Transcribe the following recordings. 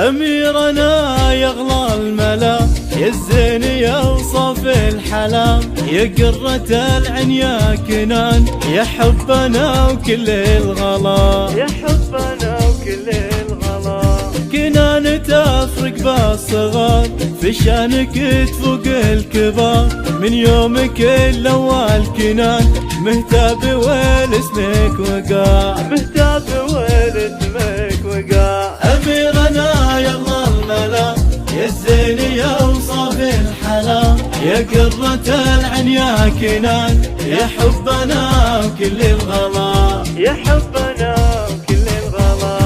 أميرنا يغلى الملا، يا الزين يوصف الحلا، يا قرة العين يا كنان، يا حبنا وكل الغلا، يا حبنا وكل الغلا. كنان تفرق بالصغار، في شانك تفوق الكبار، من يومك الأول كنان، مهتاب ولاسمك وقع، مهتاب ولاسمك وقع. أميرنا يغلى الملا، يا الزين يوصف الحلا، يا قرة العين يا كنان، يا حبنا وكل الغلا، يا حبنا وكل الغلا.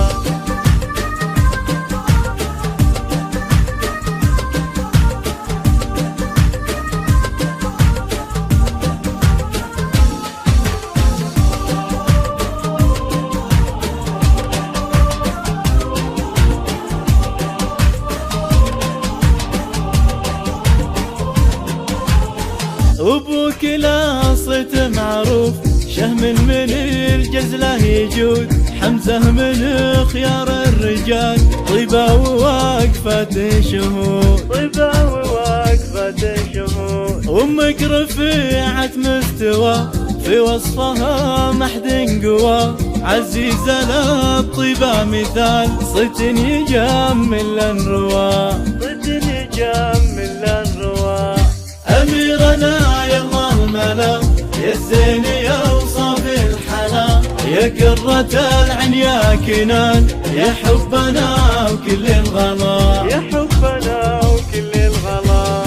أبوك لا صيت معروف، شهم من الجزلة يجود، حمزة من خيار الرجال، طيبة وواقفة شهود، طيبة وواقفة شهود. أمك رفيعة مستوى، في وصفها محد قوى، عزيزة للطيبة مثال، صيت يجمل الروا، صيت يجمل الروا. أميرنا يغلى الملا، يا الزين يوصف الحلا، يا قرة العين يا كنان، يا حبنا وكل الغلا، يا حبنا وكل الغلا.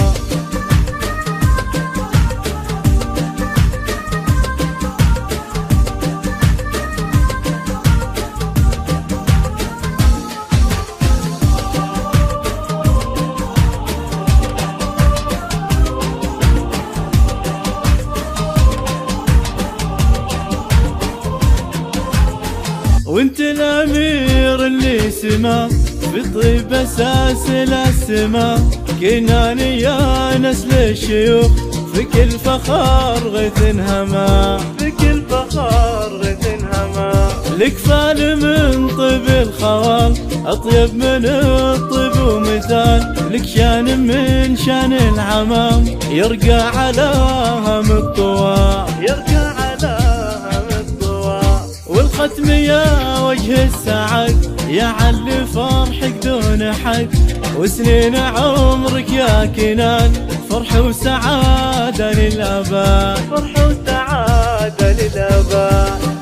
وانت الامير اللي سما، في طيب اساس السما، كناني يا نسل الشيوخ، في كل فخار غيث انهما، في كل فخار غيث انهما. لك فال من طيب الخوال، اطيب من الطيب ومثال، لك شان من شان العمام، يرقى على هم الطوى، يرقى على هم الطوى. والختم يا وجه السعد، يا علي فرحك دون حد، وسنين عمرك يا كنان، فرح وسعادة للأبد، فرح وسعادة للأبد.